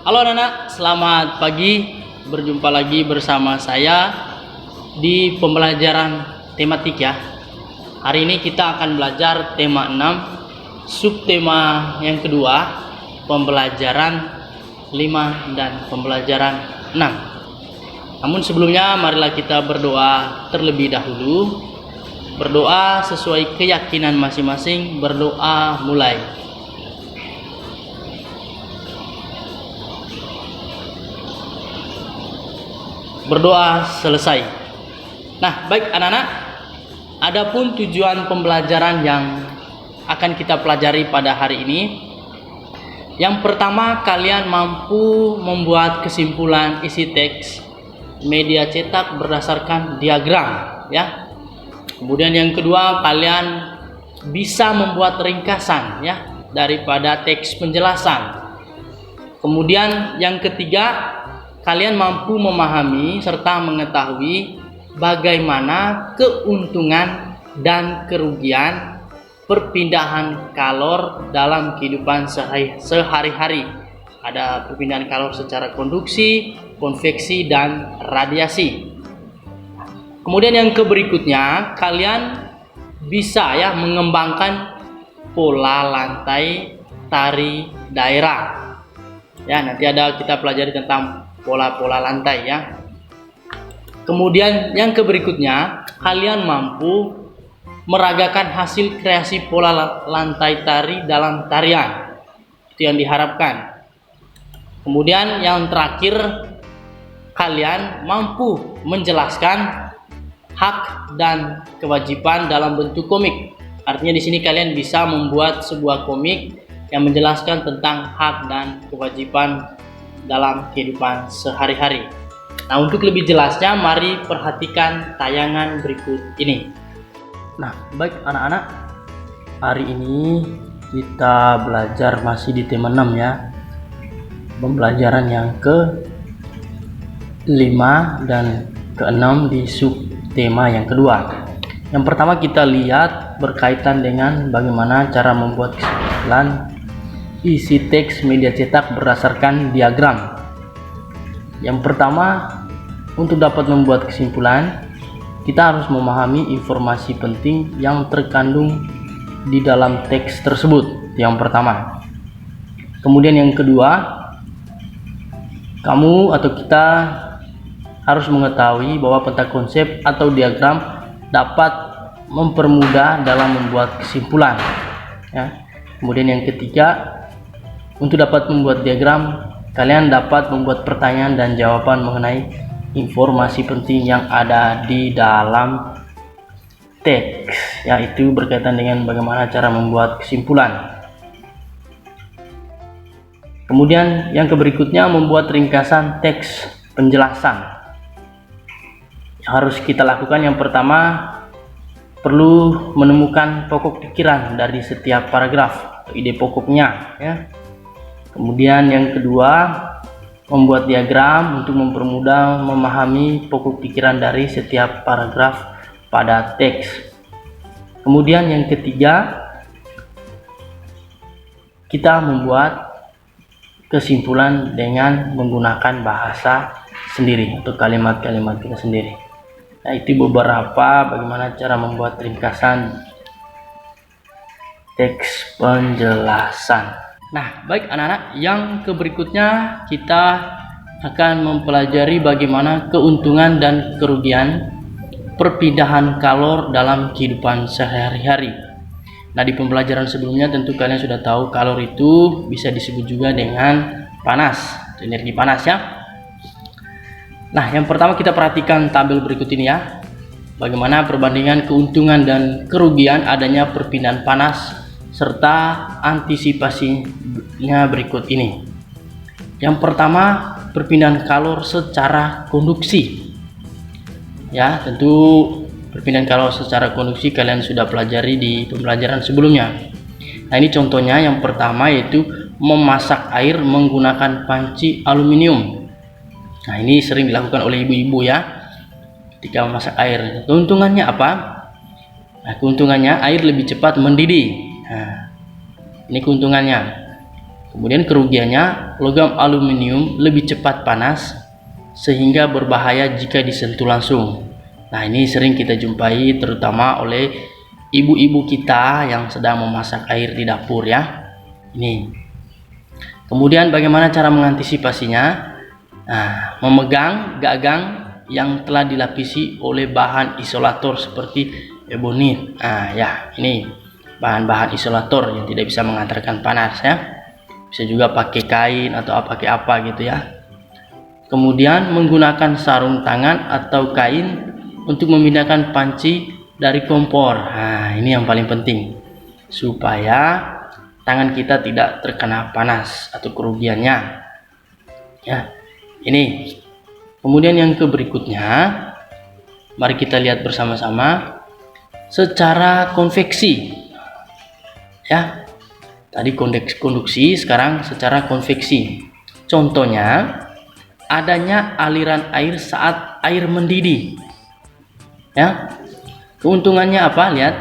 Halo anak-anak, selamat pagi. Berjumpa lagi bersama saya di pembelajaran tematik ya. Hari ini kita akan belajar tema 6, subtema yang kedua, pembelajaran 5 dan pembelajaran 6. Namun sebelumnya marilah kita berdoa terlebih dahulu. Berdoa sesuai keyakinan masing-masing. Berdoa mulai. Berdoa selesai. Nah, baik anak-anak, adapun tujuan pembelajaran yang akan kita pelajari pada hari ini, yang pertama, kalian mampu membuat kesimpulan isi teks media cetak berdasarkan diagram ya. Kemudian yang kedua, kalian bisa membuat ringkasan ya daripada teks penjelasan. Kemudian yang ketiga, kalian mampu memahami serta mengetahui bagaimana keuntungan dan kerugian perpindahan kalor dalam kehidupan sehari-hari. Ada perpindahan kalor secara konduksi, konveksi, dan radiasi. Kemudian yang berikutnya, kalian bisa ya mengembangkan pola lantai tari daerah. Ya, nanti ada kita pelajari tentang pola-pola lantai ya. Kemudian yang berikutnya, kalian mampu meragakan hasil kreasi pola lantai tari dalam tarian. Itu yang diharapkan. Kemudian yang terakhir, kalian mampu menjelaskan hak dan kewajiban dalam bentuk komik. Artinya di sini kalian bisa membuat sebuah komik yang menjelaskan tentang hak dan kewajiban dalam kehidupan sehari-hari. Nah, untuk lebih jelasnya mari perhatikan tayangan berikut ini. Nah, baik anak-anak, hari ini kita belajar masih di tema 6 ya. Pembelajaran yang ke-5 dan ke-6 di subtema yang kedua. Yang pertama kita lihat berkaitan dengan bagaimana cara membuat kesimpulan isi teks media cetak berdasarkan diagram. Yang pertama, untuk dapat membuat kesimpulan, kita harus memahami informasi penting yang terkandung di dalam teks tersebut. Yang pertama. Kemudian yang kedua, kamu atau kita harus mengetahui bahwa peta konsep atau diagram dapat mempermudah dalam membuat kesimpulan. Ya. Kemudian yang ketiga, untuk dapat membuat diagram, kalian dapat membuat pertanyaan dan jawaban mengenai informasi penting yang ada di dalam teks, yaitu berkaitan dengan bagaimana cara membuat kesimpulan. Kemudian yang berikutnya, membuat ringkasan teks penjelasan. Yang harus kita lakukan yang pertama, perlu menemukan pokok pikiran dari setiap paragraf, ide pokoknya ya. Kemudian yang kedua, membuat diagram untuk mempermudah memahami pokok pikiran dari setiap paragraf pada teks. Kemudian yang ketiga, kita membuat kesimpulan dengan menggunakan bahasa sendiri atau kalimat-kalimat kita sendiri. Nah, itu beberapa bagaimana cara membuat ringkasan teks penjelasan. Nah, baik anak-anak, yang berikutnya kita akan mempelajari bagaimana keuntungan dan kerugian perpindahan kalor dalam kehidupan sehari-hari. Nah, di pembelajaran sebelumnya tentu kalian sudah tahu kalor itu bisa disebut juga dengan panas, energi panas ya. Nah, yang pertama kita perhatikan tabel berikut ini ya. Bagaimana perbandingan keuntungan dan kerugian adanya perpindahan panas serta antisipasinya berikut ini. Yang pertama, perpindahan kalor secara konduksi. Ya, tentu perpindahan kalor secara konduksi kalian sudah pelajari di pembelajaran sebelumnya. Nah, ini contohnya yang pertama yaitu memasak air menggunakan panci aluminium. Nah, ini sering dilakukan oleh ibu-ibu ya ketika memasak air. Keuntungannya apa? Nah, keuntungannya air lebih cepat mendidih. Nah, Ini keuntungannya. Kemudian kerugiannya, logam aluminium lebih cepat panas sehingga berbahaya jika disentuh langsung. Nah, ini sering kita jumpai terutama oleh ibu-ibu kita yang sedang memasak air di dapur ya. Ini. Kemudian bagaimana cara mengantisipasinya? Nah, memegang gagang yang telah dilapisi oleh bahan isolator seperti ebonit. Nah, ya, ini bahan-bahan isolator yang tidak bisa mengantarkan panas ya. Bisa juga pakai kain atau pakai apa gitu ya. Kemudian menggunakan sarung tangan atau kain untuk memindahkan panci dari kompor. Nah, ini yang paling penting supaya tangan kita tidak terkena panas atau kerugiannya ya. Ini. Kemudian yang berikutnya, mari kita lihat bersama-sama secara konveksi ya. Tadi konduksi, sekarang secara konveksi. Contohnya adanya aliran air saat air mendidih ya. Keuntungannya apa? Lihat,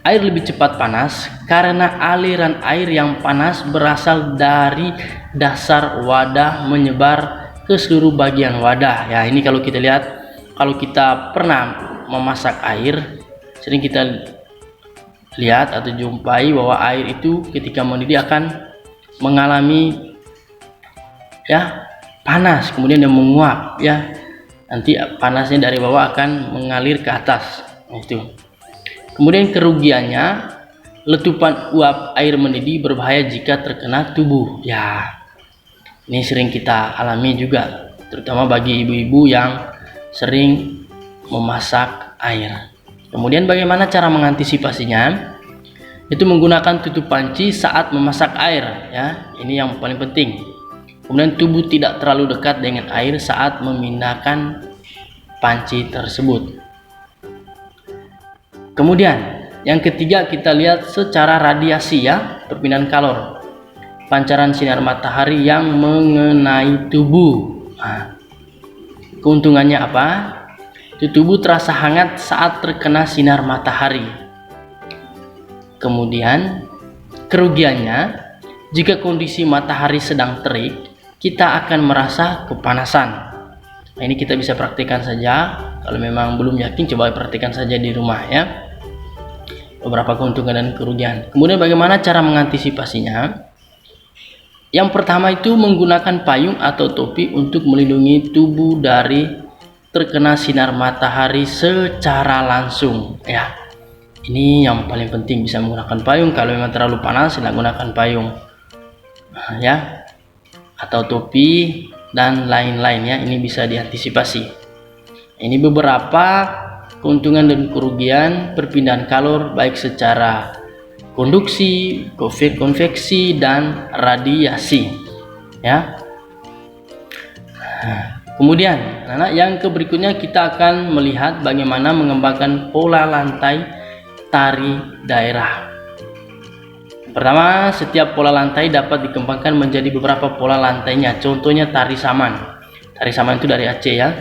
air lebih cepat panas karena aliran air yang panas berasal dari dasar wadah menyebar ke seluruh bagian wadah ya. Ini kalau kita lihat, kalau kita pernah memasak air, sering kita lihat atau jumpai bahwa air itu ketika mendidih akan mengalami ya panas, kemudian dia menguap ya. Nanti panasnya dari bawah akan mengalir ke atas. Nah, itu. Kemudian kerugiannya, letupan uap air mendidih berbahaya jika terkena tubuh ya. Ini sering kita alami juga, terutama bagi ibu-ibu yang sering memasak air. Kemudian bagaimana cara mengantisipasinya? Itu menggunakan tutup panci saat memasak air ya. Ini yang paling penting. Kemudian tubuh tidak terlalu dekat dengan air saat memindahkan panci tersebut. Kemudian yang ketiga, kita lihat secara radiasi ya, perpindahan kalor, pancaran sinar matahari yang mengenai tubuh. Nah, keuntungannya apa? Tubuh terasa hangat saat terkena sinar matahari. Kemudian kerugiannya, jika kondisi matahari sedang terik, kita akan merasa kepanasan. Nah, ini kita bisa praktikkan saja. Kalau memang belum yakin, coba praktikkan saja di rumah ya. Beberapa keuntungan dan kerugian. Kemudian bagaimana cara mengantisipasinya? Yang pertama itu menggunakan payung atau topi untuk melindungi tubuh dari terkena sinar matahari secara langsung ya. Ini yang paling penting, bisa menggunakan payung. Kalau memang terlalu panas, silahkan gunakan payung ya, atau topi dan lain-lain ya. Ini bisa diantisipasi. Ini beberapa keuntungan dan kerugian perpindahan kalor baik secara konduksi, konveksi, dan radiasi ya. Kemudian yang berikutnya kita akan melihat bagaimana mengembangkan pola lantai tari daerah. Pertama, setiap pola lantai dapat dikembangkan menjadi beberapa pola lantainya. Contohnya tari saman. Tari saman itu dari Aceh ya,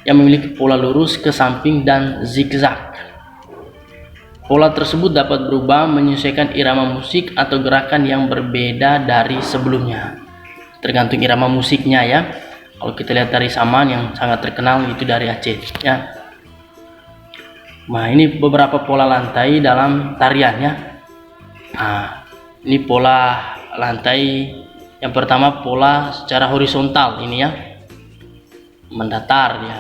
yang memiliki pola lurus ke samping dan zigzag. Pola tersebut dapat berubah menyesuaikan irama musik atau gerakan yang berbeda dari sebelumnya. Tergantung irama musiknya ya. Kalau kita lihat tari saman yang sangat terkenal itu dari Aceh ya. Nah, ini beberapa pola lantai dalam tarian ya. Nah, ini pola lantai yang pertama, pola secara horizontal ini ya, mendatar ya.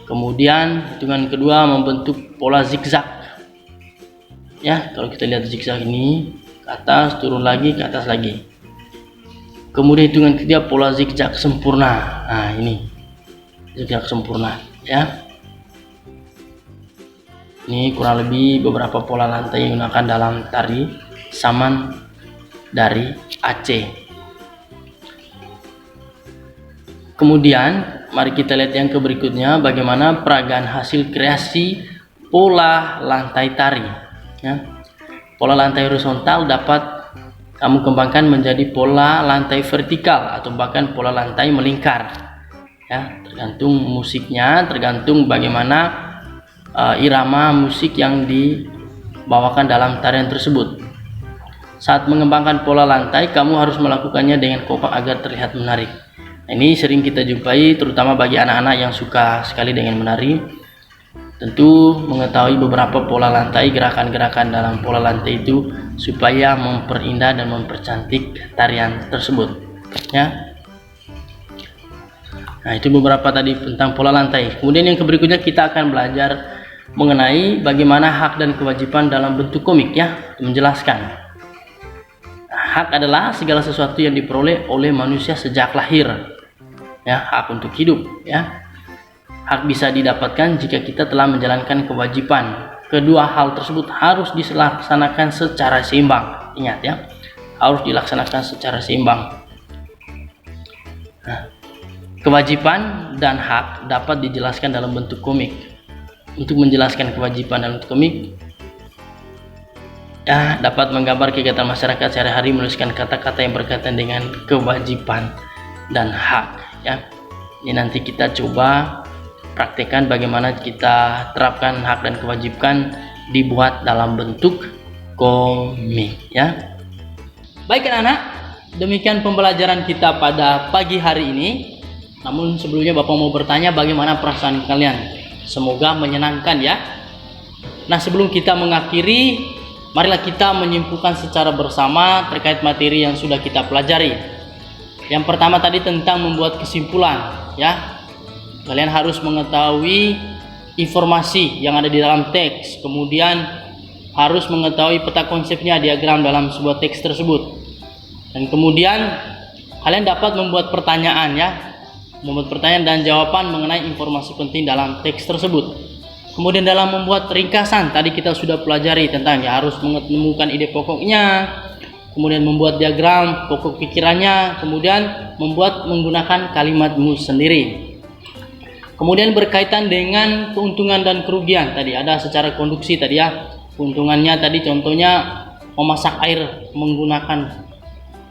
Kemudian hitungan kedua membentuk pola zigzag ya. Kalau kita lihat zigzag ini, ke atas, turun lagi, ke atas lagi. Kemudian hitungan ketiga pola zigzag sempurna. Nah, ini zigzag sempurna ya. Ini kurang lebih beberapa pola lantai yang digunakan dalam tari saman dari Aceh. Kemudian mari kita lihat yang berikutnya, bagaimana peragaan hasil kreasi pola lantai tari ya. Pola lantai horizontal dapat kamu kembangkan menjadi pola lantai vertikal atau bahkan pola lantai melingkar ya, tergantung musiknya, tergantung bagaimana irama musik yang dibawakan dalam tarian tersebut. saat mengembangkan pola lantai, kamu harus melakukannya dengan kompak agar terlihat menarik. Nah, ini sering kita jumpai terutama bagi anak-anak yang suka sekali dengan menari. Tentu mengetahui beberapa pola lantai, gerakan-gerakan dalam pola lantai itu supaya memperindah dan mempercantik tarian tersebut, ya. Nah, itu beberapa tadi tentang pola lantai. Kemudian yang berikutnya kita akan belajar mengenai bagaimana hak dan kewajiban dalam bentuk komik, ya, menjelaskan. Nah, hak adalah segala sesuatu yang diperoleh oleh manusia sejak lahir, ya, hak untuk hidup, ya. Hak bisa didapatkan jika kita telah menjalankan kewajiban. Kedua hal tersebut harus dilaksanakan secara seimbang. Ingat, ya, harus dilaksanakan secara seimbang. Nah, kewajiban dan hak dapat dijelaskan dalam bentuk komik. Untuk menjelaskan kewajiban dalam bentuk komik, ya, dapat menggambar kegiatan masyarakat sehari-hari, menuliskan kata-kata yang berkaitan dengan kewajiban dan hak, ya. Ini nanti kita coba praktekkan bagaimana kita terapkan hak dan kewajiban dibuat dalam bentuk komik, ya. Baik anak-anak, demikian pembelajaran kita pada pagi hari ini. Namun sebelumnya Bapak mau bertanya, bagaimana perasaan kalian? Semoga menyenangkan, ya. Nah, sebelum kita mengakhiri, marilah kita menyimpulkan secara bersama terkait materi yang sudah kita pelajari. Yang pertama tadi tentang membuat kesimpulan, ya. Kalian harus mengetahui informasi yang ada di dalam teks, kemudian harus mengetahui peta konsepnya, diagram dalam sebuah teks tersebut, dan kemudian kalian dapat membuat pertanyaan, ya, membuat pertanyaan dan jawaban mengenai informasi penting dalam teks tersebut. Kemudian dalam membuat ringkasan, tadi kita sudah pelajari tentang, ya, harus menemukan ide pokoknya, kemudian membuat diagram pokok pikirannya, kemudian menggunakan kalimatmu sendiri. Kemudian berkaitan dengan keuntungan dan kerugian, tadi ada secara konduksi tadi, ya. Keuntungannya tadi contohnya memasak air menggunakan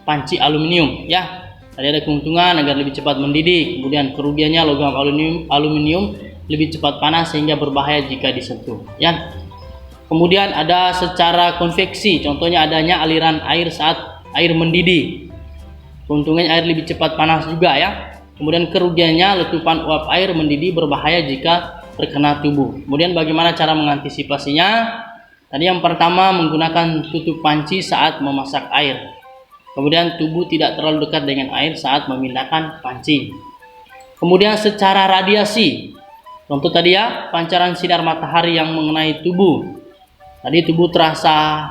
panci aluminium, ya. Tadi ada keuntungan agar lebih cepat mendidih. Kemudian kerugiannya logam aluminium lebih cepat panas sehingga berbahaya jika disentuh, ya. Kemudian ada secara konveksi, contohnya adanya aliran air saat air mendidih. Keuntungannya air lebih cepat panas juga, ya. Kemudian kerugiannya letupan uap air mendidih berbahaya jika terkena tubuh. Kemudian bagaimana cara mengantisipasinya? Tadi yang pertama menggunakan tutup panci saat memasak air. Kemudian tubuh tidak terlalu dekat dengan air saat memindahkan panci. Kemudian secara radiasi, contoh tadi, ya, pancaran sinar matahari yang mengenai tubuh. Tadi tubuh terasa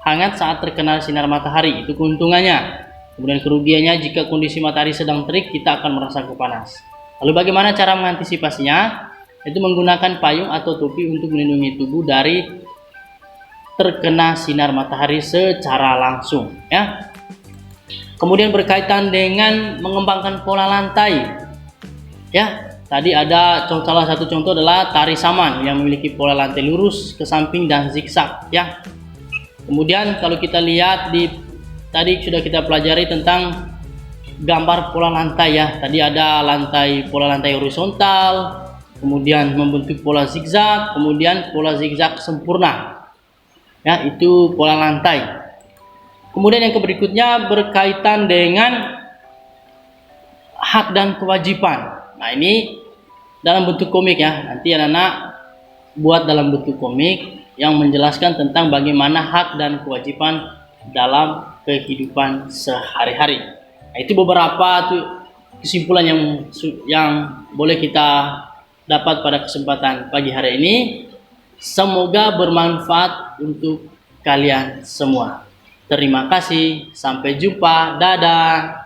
hangat saat terkena sinar matahari, itu keuntungannya. Kemudian kerugiannya, jika kondisi matahari sedang terik, kita akan merasa panas. Lalu bagaimana cara mengantisipasinya? Itu menggunakan payung atau topi untuk melindungi tubuh dari terkena sinar matahari secara langsung, ya. Kemudian berkaitan dengan mengembangkan pola lantai, ya. Tadi ada salah satu contoh adalah tari saman yang memiliki pola lantai lurus ke samping dan zigzag, ya. Kemudian kalau kita lihat tadi sudah kita pelajari tentang gambar pola lantai, ya. Tadi ada pola lantai horizontal, kemudian membentuk pola zigzag, kemudian pola zigzag sempurna, ya, itu pola lantai. Kemudian yang berikutnya berkaitan dengan hak dan kewajiban. Nah, ini dalam bentuk komik, ya. Nanti anak-anak buat dalam bentuk komik yang menjelaskan tentang bagaimana hak dan kewajiban dalam kehidupan sehari-hari. Nah, itu beberapa kesimpulan yang boleh kita dapat pada kesempatan pagi hari ini. Semoga bermanfaat untuk kalian semua. Terima kasih, sampai jumpa, dadah.